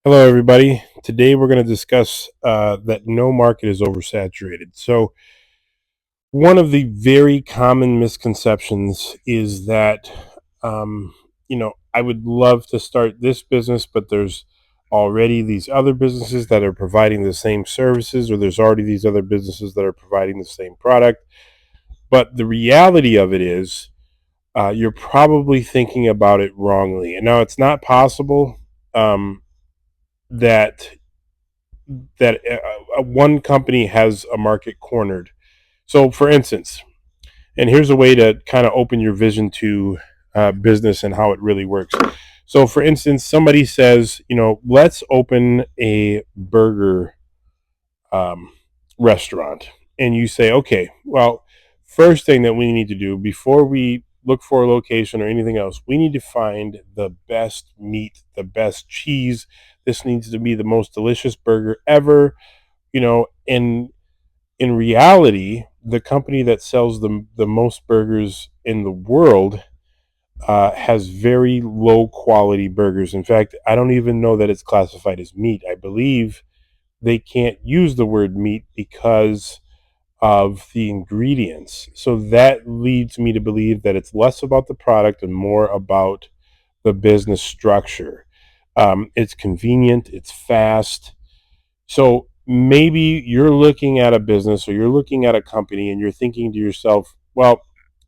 Hello, everybody. Today we're going to discuss that no market is oversaturated. So, one of the very common misconceptions is that, I would love to start this business, but there's already these other businesses that are providing the same services, or there's already these other businesses that are providing the same product. But the reality of it is, you're probably thinking about it wrongly. And now it's not possible that one company has a market cornered. So, for instance, and here's a way to kind of open your vision to business and how it really works. So, for instance, somebody says, let's open a burger um, restaurant. And you say, okay, well, first thing that we need to do before we look for a location or anything else, we need to find the best meat, the best cheese. This needs to be the most delicious burger ever, and in reality, the company that sells the most burgers in the world has very low quality burgers. In fact, I don't even know that it's classified as meat. I believe they can't use the word meat because of the ingredients. So that leads me to believe that it's less about the product and more about the business structure. It's convenient, it's fast, so maybe you're looking at a business or you're looking at a company and you're thinking to yourself, well,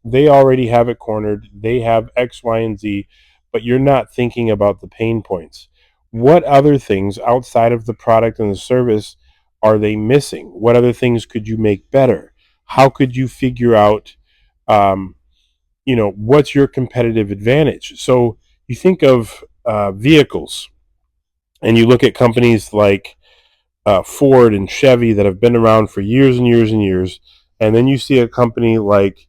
they already have it cornered. They have X, Y, and Z, but you're not thinking about the pain points. What other things outside of the product and the service are they missing? What other things could you make better? How could you figure out, um, what's your competitive advantage? So you think of vehicles and you look at companies like Ford and Chevy that have been around for years and years and years, and then you see a company like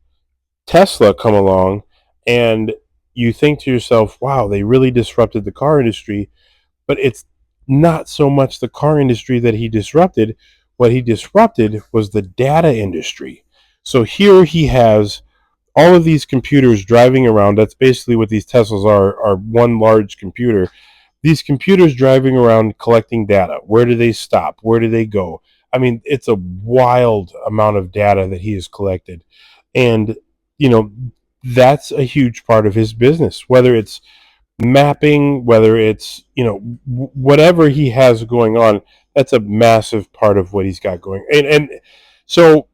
Tesla come along, and you think to yourself, "Wow, they really disrupted the car industry." But it's not so much the car industry that he disrupted. What he disrupted was the data industry. So here he has all of these computers driving around. That's basically what these Teslas are one large computer. These computers driving around collecting data. Where do they stop? Where do they go? I mean, it's a wild amount of data that he has collected. And, you know, that's a huge part of his business, whether it's mapping, whether it's, whatever he has going on, that's a massive part of what he's got going. And so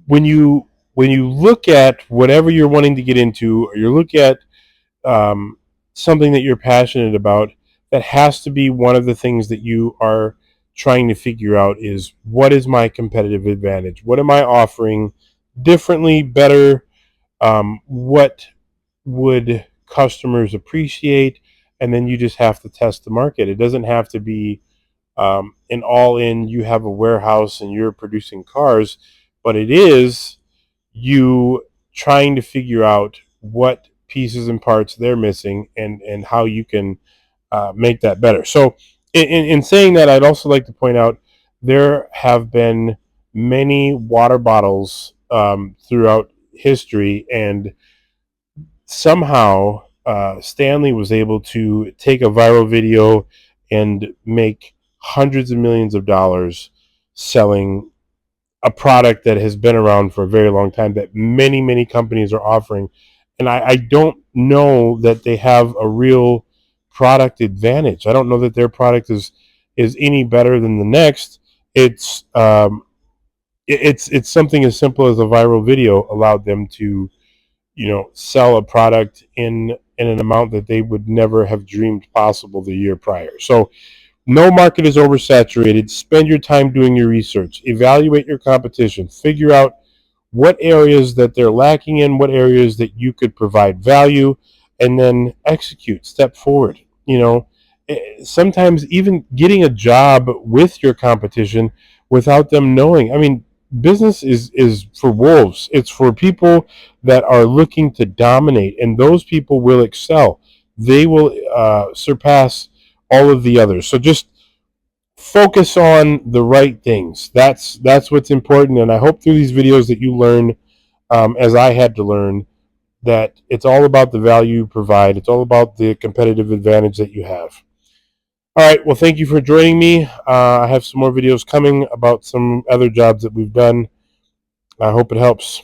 when you look at whatever you're wanting to get into, or you look at um, something that you're passionate about, that has to be one of the things that you are trying to figure out is, what is my competitive advantage? What am I offering differently, better? What would customers appreciate? And then you just have to test the market. It doesn't have to be an all in, you have a warehouse and you're producing cars, but it is you trying to figure out what pieces and parts they're missing, and how you can make that better. So, in saying that, I'd also like to point out there have been many water bottles throughout history, and somehow Stanley was able to take a viral video and make hundreds of millions of dollars selling a product that has been around for a very long time that many, many companies are offering. And I don't know that they have a real product advantage. I don't know that their product is any better than the next. It's something as simple as a viral video allowed them to, sell a product in an amount that they would never have dreamed possible the year prior. So no market is oversaturated. Spend your time doing your research. Evaluate your competition. Figure out what areas that they're lacking in, what areas that you could provide value, and then execute, step forward. Sometimes even getting a job with your competition without them knowing. I mean, business is for wolves. It's for people that are looking to dominate, and those people will excel. They will surpass all of the others. So just focus on the right things. That's what's important. And I hope through these videos that you learn, as I had to learn, that it's all about the value you provide. It's all about the competitive advantage that you have. All right. Well, thank you for joining me. I have some more videos coming about some other jobs that we've done. I hope it helps.